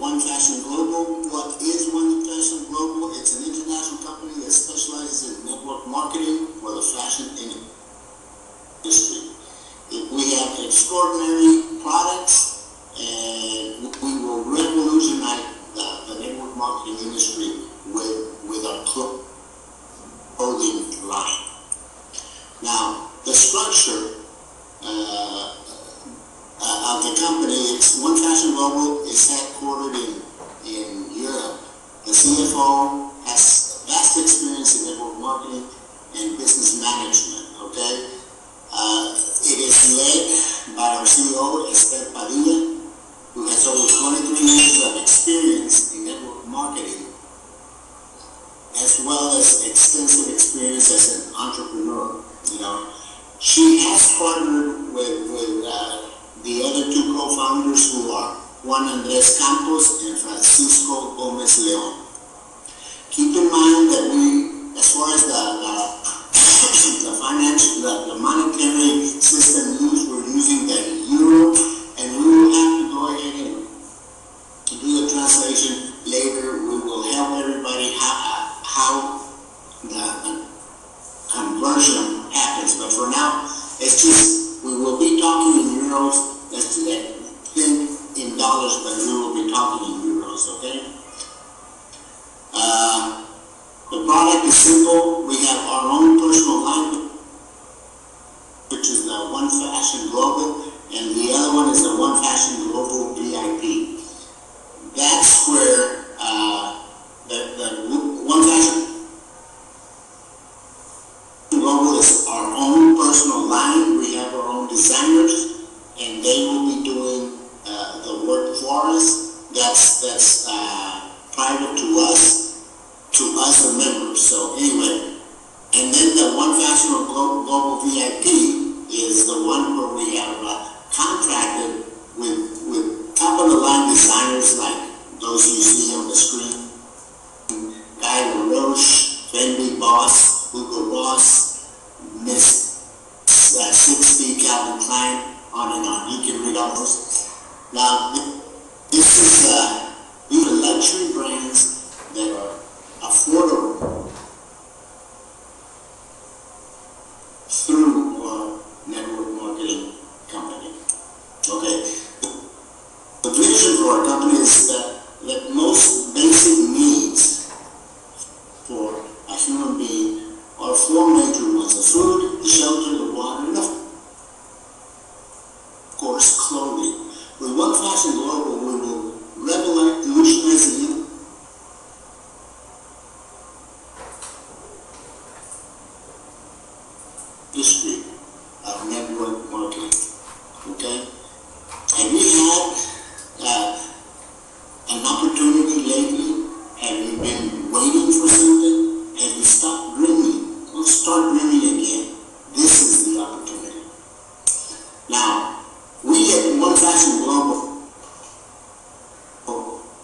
One Fashion Global. What is One Fashion Global? It's an international company that specializes in network marketing for the fashion industry. We have extraordinary products, and we will revolutionize the network marketing industry with our clothing line. Now, the structure of the company, it's One Fashion Global, is headquartered in Europe. The CFO has vast experience in network marketing and business management, okay? It is led by our CEO, Esther Padilla, who has over 23 years of experience in network marketing, as well as extensive experience as an entrepreneur. She has partnered with the other two co-founders, who are Juan Andres Campos and Francisco Gomez Leon. Keep in mind that as far as the monetary system used, we're using the euro, and we will have to go ahead and do the translation later. We will help everybody how the conversion happens, but for now, it's just, we will be talking in euros. Let's think in dollars, but we will be talking in euros, okay? The product is simple. We have our own personal line, which is the One Fashion Global, and the other one is the One Fashion Global VIP. That's where the One Fashion Global is our own personal line. We have our own designers, and they will be doing the work for us. That's private to us the members. So anyway, and then the One Fashion Global VIP is the one where we have contracted with top of the line designers like those you see on the screen: Guy LaRoche, Fendi Boss, Hugo Boss, Miss 60, Calvin Klein, on and on. You can read all those. Now, these are luxury brands that are affordable through our network marketing company. Okay. The vision for our company is that most basic needs for a human being are four major ones: the food, the shelter, the water, and of course clothing. With One Fashion Global, we will revolutionize the industry of network marketing. Okay? Have you had an opportunity lately? Have you been waiting for something? Have you stopped dreaming? Well, start dreaming again. This is the opportunity. Now, we at One Fashion Global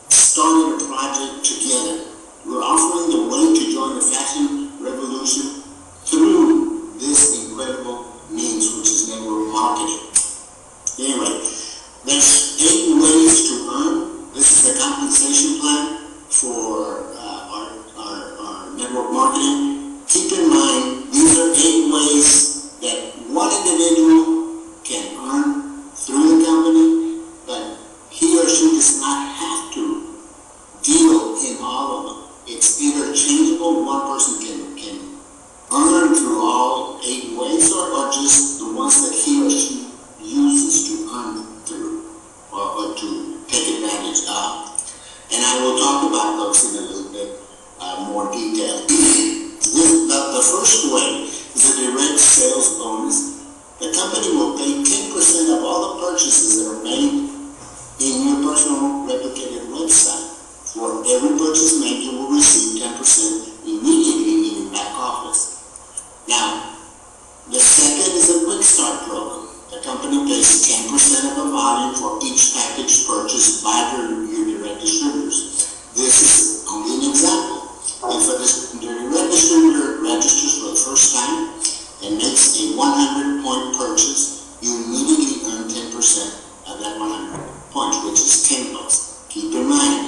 started a project together. We're offering the way to join the fashion revolution through this incredible means, which is network marketing. Anyway, there's 8 ways to earn. This is the compensation plan for our network marketing. Keep in mind, these are 8 ways that one individual can earn through the company, but he or she does not have to deal in all of them. It's interchangeable. One person can earn through all 8 ways, or just the ones that he or she uses to earn through, or to take advantage of. And I will talk about those in a little bit more detail. The first way is a direct sales bonus. The company will pay 10% of all the purchases that are made in your personal replicated website. For every purchase made, you will receive 10% immediately in your back office. Now, the second is a quick start program. The company pays 10% of the volume for each package purchased by your direct distributors. This is only an example. If a direct distributor registers for the first time and makes a 100-point purchase, you immediately earn 10% of that 100 points, which is $10. Keep in mind,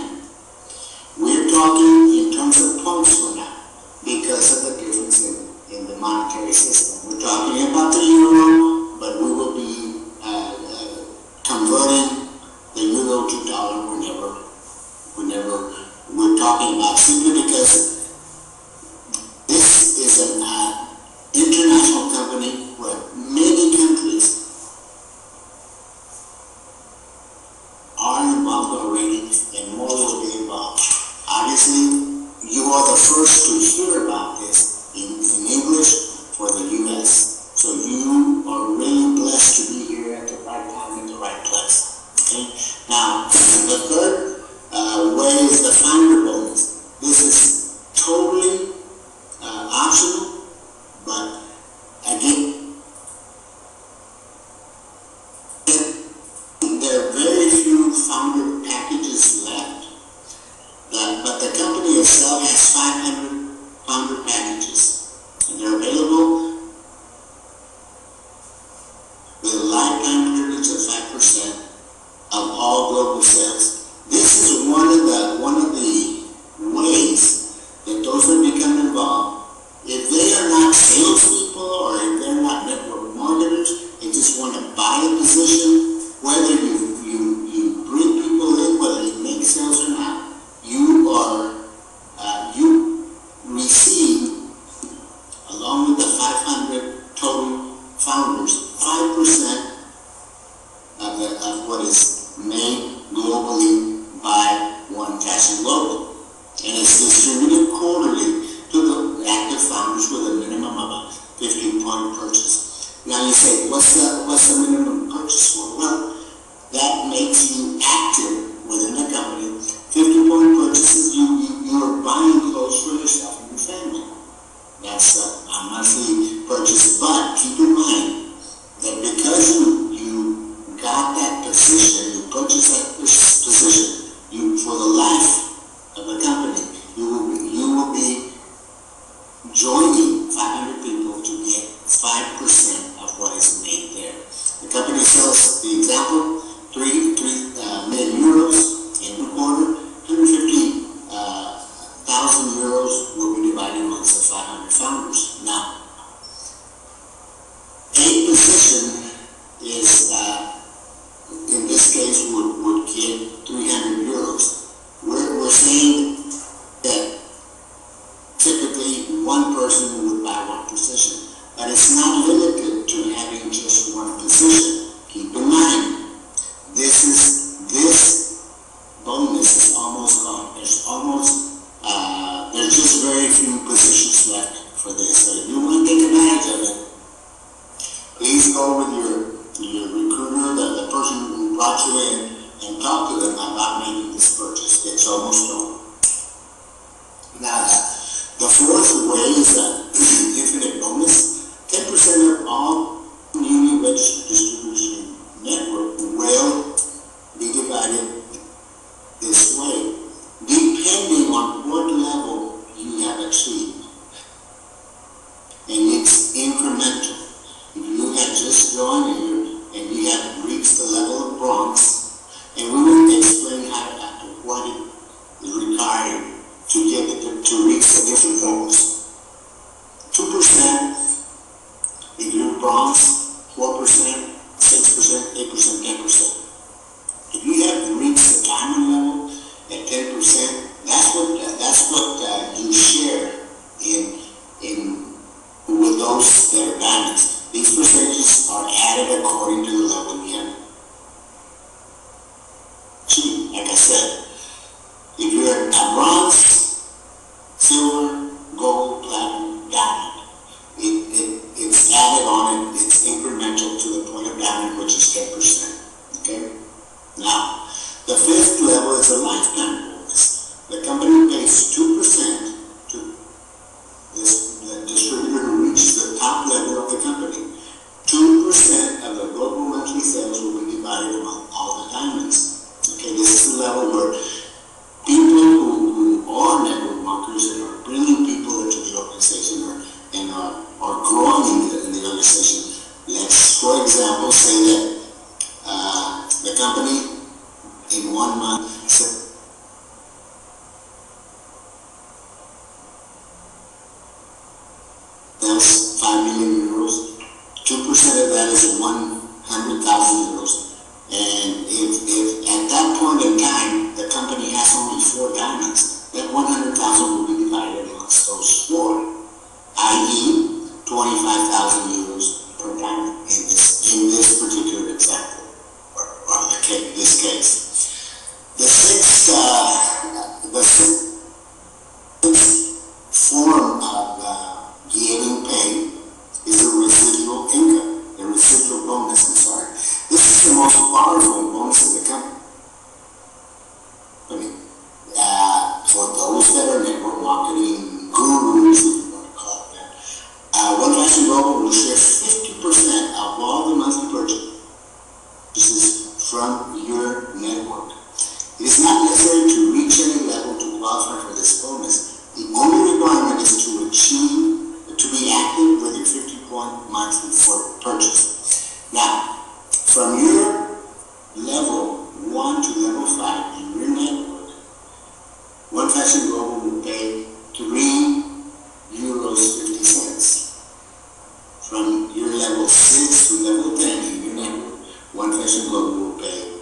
involved already, and more will be involved. Obviously, you are the first to hear about this in English for the U.S. So you are really blessed to be here at the right time at the right place. Okay? Now, the third way is the founder bonus. This is totally optional, but again, there are very few founder packages left, but the company itself has 500 founder packages, and they're available with a lifetime privilege of 5% of all global sales. This is one of the ways that those that become involved, if they are not salespeople or if they're not network marketers, they just want to buy a position, whether you bring people in, whether you make sales or not, you receive, along with the 500 total founders, 5% of what is made globally by One Fashion Global. And it's distributed quarterly to the active founders with a minimum of a 50-point purchase. Now you say, what's the minimum purchase for? Well, that makes you active within the company. 50-point purchases, you are buying clothes for yourself and your family. That's a monthly purchase. But keep in mind that because you got that position, you purchased that position, for the life of the company, you will be joining 500 people to get 5% of what is made there. The company sells, the example, 3 million euros in a quarter, 150,000 euros will be divided amongst the 500 founders. Now, a position is, in this case, would get 300 euros. We're saying that typically one person would buy one position, but it's not limited to having just one position. Keep in mind, this bonus is almost gone. There's just very few positions left for this. So if you want to take advantage of it, please go with your recruiter, the person who brought you in, and talk to them about making this purchase. It's almost gone. Now, the fourth way is an infinite bonus. 10% of all newly registered distribution network will be divided this way, depending on what level you have achieved. And it's incremental. If you have just joined and you have reached the level of bronze, and we will explain what is required to reach the different levels. 2% if you're bronze, 4%, 6%, 8%, 10%. If you have reached the diamond level at 10%, that's what you share in with those that are diamonds. These percentages are added according to the level you have. Like I said, if you're a bronze, silver, gold, platinum, diamond, it's added on it, it's incremental to the point of diamond, which is 10%. Okay? Now, the fifth level is a lifetime bonus. The company pays 2% to the distributor who reaches the top level of the company. 2% of the global monthly sales will be divided among all the diamonds. Okay, this is the level where people who are network marketers and are bringing people into the organization and are growing in the organization. Let's, for example, say that the company in 1 month sells 5 million euros. 2% of that is 100,000 euros. And if at that point in time the company has only 4 diamonds, that 100,000 will be divided amongst those 4, i.e. 25,000 euros per diamond in this particular example, or this case. The The sixth form of getting paid is the residual income, the residual bonus, I'm sorry. This is the most powerful bonus in the company. For those that are network marketing gurus, if you want to call it that, One Fashion Global will share 50% of all the monthly purchases from your network. It is not necessary to reach any level to qualify for this bonus. The only requirement is to be active with your 50-point monthly purchase. Now, from your level 1 to level 5 in your network, One Fashion Global will pay €3.50. From your level 6 to level 10 in your network, One Fashion Global will pay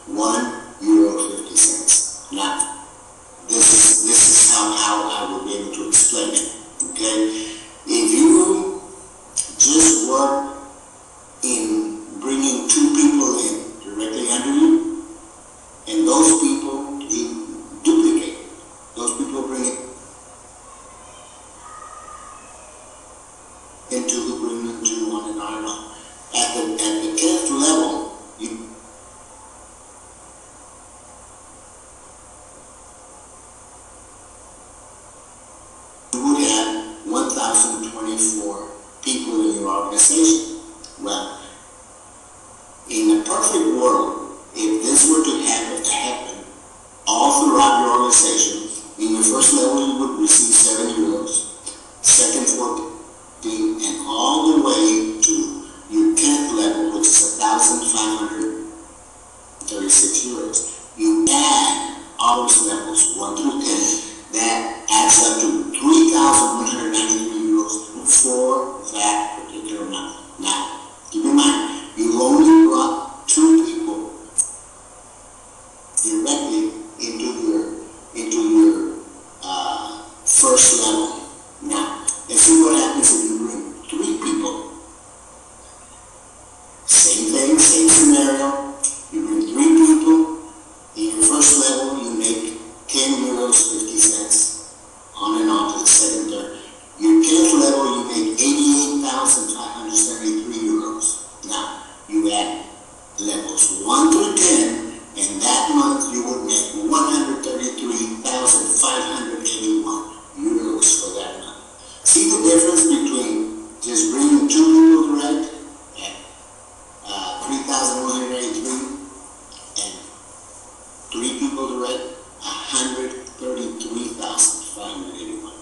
€1.50. Now, this is how I will be able to explain it. Okay, if you just work in bringing 2 people in directly under you, and those people you duplicate, those people bring it into the agreement to on and on and on. At the 10th level, you would have 1,024 people in your organization. Well, in a perfect world, if this were to happen all throughout your organization, in your first level you would receive €7, second 14, and all the way to your 10th level, which is €1,536. You add all those levels, 1 through 10, that adds up to €3,193 for that particular month. Now, keep in mind, you only brought 2 people directly into your first level. Now, let's see what happens if you bring 3 people. Same thing, same scenario. You bring 3 people. In your first level, you make €10.50, on and on to the second, third. Your 10th level, you make €88,573. Now, you add levels 1 through 10, and that month you would make €133,581 for that month. See the difference between just bringing 2 people direct at 3,183 and 3 people direct, 133,581.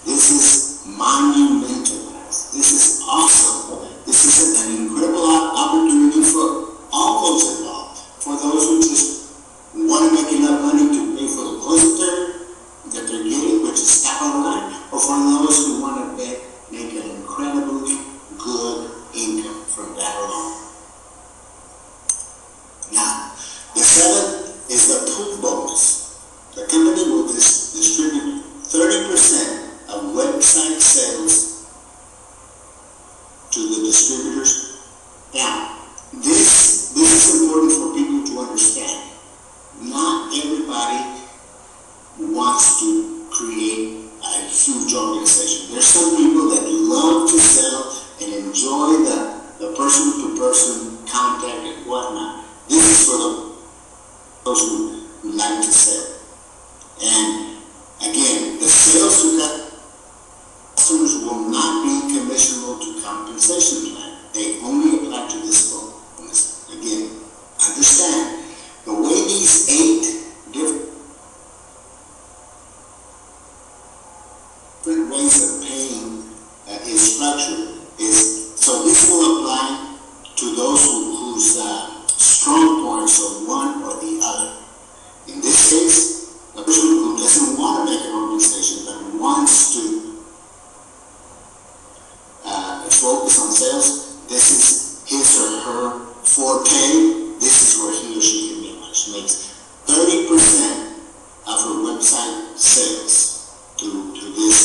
This is monumental. This is awesome. This is an incredible opportunity for all folks involved. For those who just want to make enough money to pay for the closing term that they're getting, which is top of the line, or for those who want to make an incredibly good income from that alone. Now, the 7th is the pool bonus. The company will distribute 30% of website sales to the distributors. Now, this is important for people to understand. Not everybody wants to create a huge organization. There's some people that love to sell and enjoy the person-to-person contact and whatnot. This is for those who like to sell. And again, the sales to customers will not be commissionable to compensation plan. They only apply to this bonus. Again, understand, the way these 8 different ways of paying is structured is, so this will apply to those whose strong points are one or the other. In this case, a person who doesn't want to make an organization but wants to focus on sales, this is his or her forte. This is where he or she can make much. Makes 30% of her website sales to this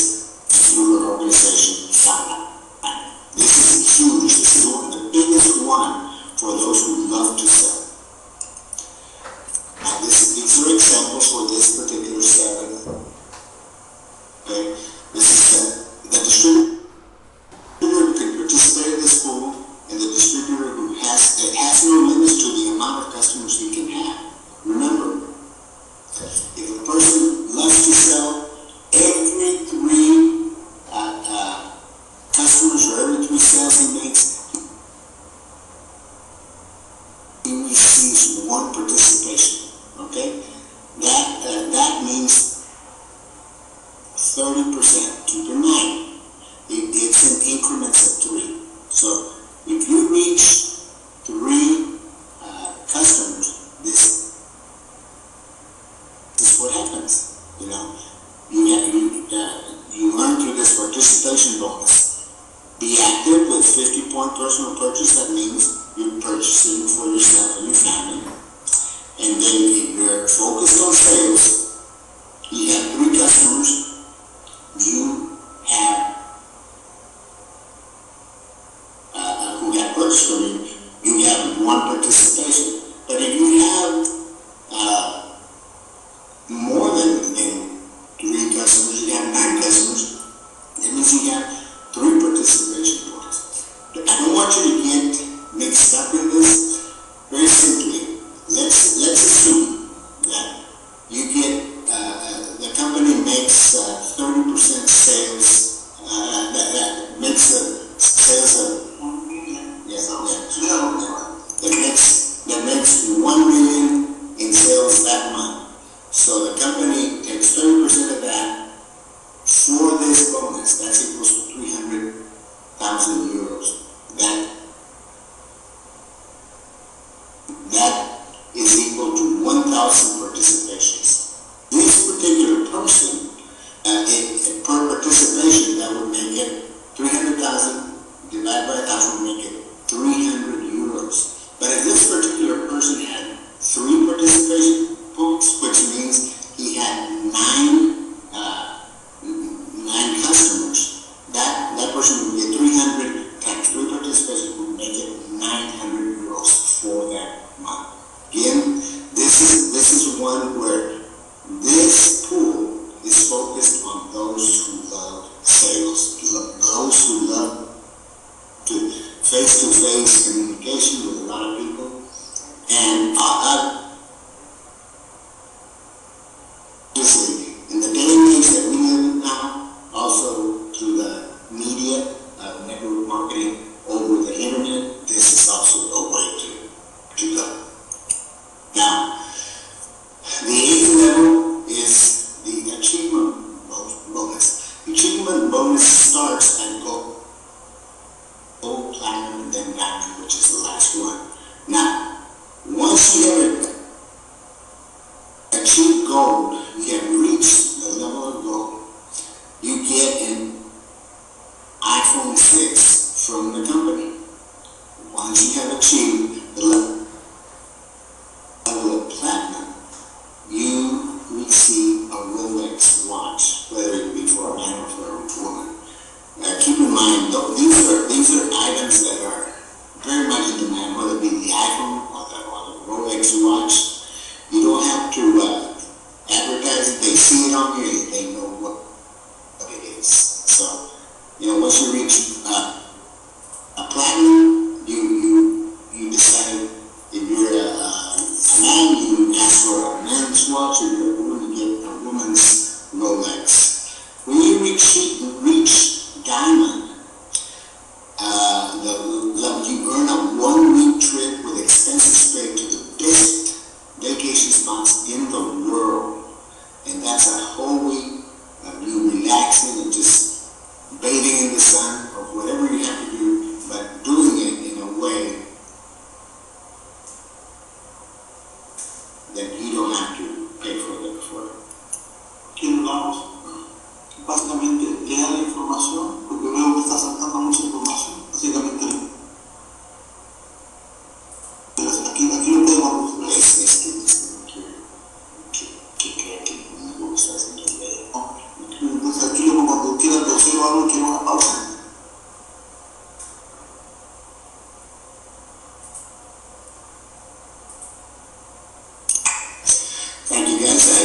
particular organization. This is huge. This is the biggest one for those who love to sell. Now, this example for this particular seven. Okay, this is the distributor can participate in this pool, and the distributor it has no limits to the amount of customers he can have. Remember, if a person loves to sell every three customers or every three sales he makes, he receives one participation. Okay, that means 30%. Keep in mind, it's in increments of 3. So if you reach 3 customers, this is what happens. You know, you earn through this participation bonus. Be active with 50-point personal purchase. That means you're purchasing for yourself and your family. And then if you're focused on sales, you have 3 customers, you have who have purchased from you, you have 1 participation. But if you have more than 3 customers, you have 9 customers, that means you have 3 participation points. I don't want you to get mixed up in this. Very simply, let's assume that you get the company makes 30% sales. That makes the sales of that makes 1 million in sales that month. So the company takes 30% of that for this bonus. That's equals to 300,000 euros. That is equal to 1,000 participations. This particular person, per participation, that would make it 300,000 divided by 1,000 would make it 300 euros. But if this particular person had 3 participation points, which means he had 9 customers, that person would get 300 times 3 participation would make it 900 euros for that month. Again, this is one where this pool is focused on those who love sales, those who love face-to-face communication with a lot of people. And obviously, in the day and age that we live in now, also through the media, network marketing over the internet, this is also a way to go. Now, the 8th level is the achievement bonus. The achievement bonus starts at gold, platinum, and then diamond, which is the last one. Now, once you have achieved gold, you have reached the level of gold, you get an iPhone 6 from the company. Once you have achieved the level of platinum, you receive a Rolex watch, whether it be for a man or for a woman. Keep in mind, these are items that are very much in demand, whether it be the iPhone or the Rolex watch. You don't have to advertise it. They see it on here. They know what it is. So, once you reach a platinum, you decide if you're a man, you ask for a man's watch, or you're a woman, you get a woman's Rolex. When you reach diamond, you earn a 1-week trip with expenses paid to the best vacation spots in the world. And that's a whole week of you relaxing and just bathing in the sun or whatever you have to do, but doing it in a way that you don't have to pay for it. Aquí hablamos, básicamente lea la información, porque veo que está saltando mucha información, básicamente aquí lo podemos entonces aquí luego cuando quiera tercero algo quiero una pausa. Thank you guys.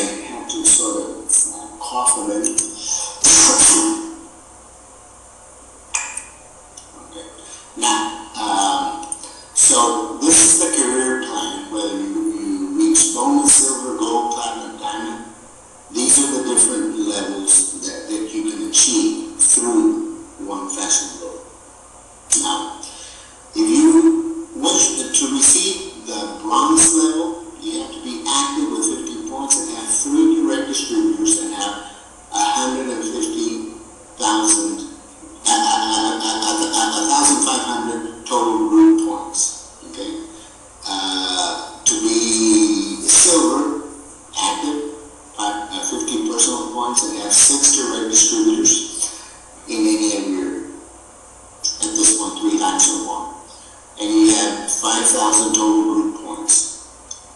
2,000 total group points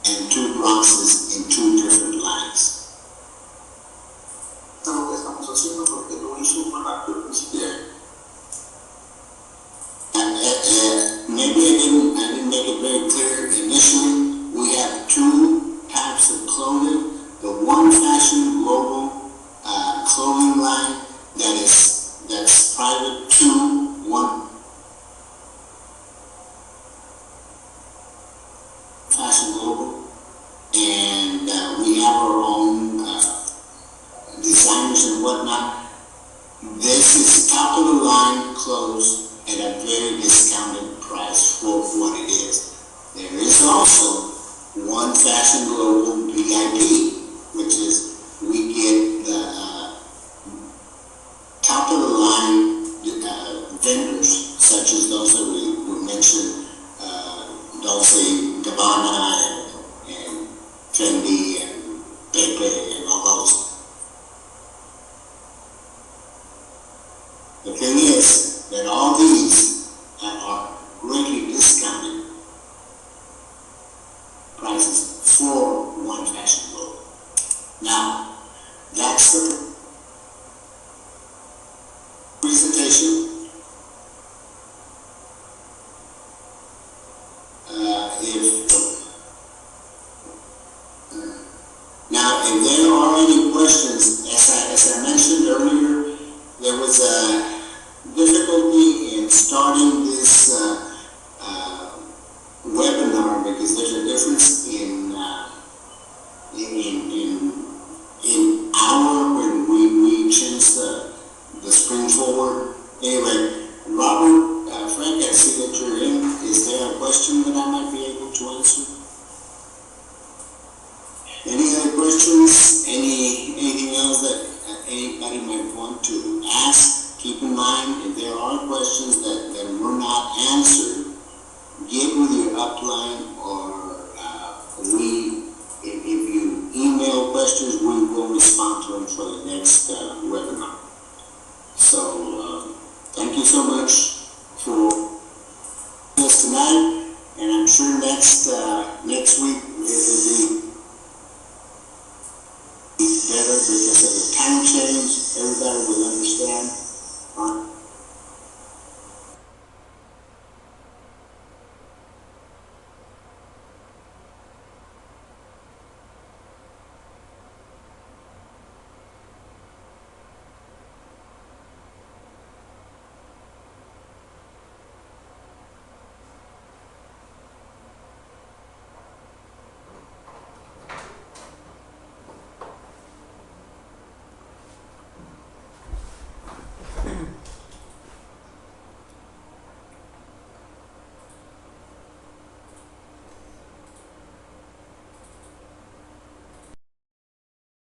and 2 bronzes in 2 different lines. Esto es lo que estamos haciendo porque lo hizo muy rápido al principio. Yeah. Maybe I didn't make it very clear initially. We have 2 types of clothing. The One Fashion Global clothing line that's private to One Fashion Global, and we have our own designers and whatnot. This is top of the line clothes at a very discounted price for what it is. There is also One Fashion Global VIP, which is we get the top of the line vendors, such as those that we mentioned, Dolce Gabbana and Fendi and Pepe and all those. The thing is that all these are greatly discounted prices for One Fashion Global. Now, that's the presentation. Now, if there are any questions, as I mentioned earlier, there was a difficulty in starting this webinar because there's a difference in hour when we change the screen forward. Anyway, Robert, Frank, I see that you're in. Is there a question that I might be able to answer? Any other questions? Anything else that anybody might want to ask? Keep in mind, if there are questions that were not answered, get with your upline, or if you email questions, we will respond to them for the next webinar. So, thank you so much for us tonight, and I'm sure next week it will be better because of the time change. Everybody will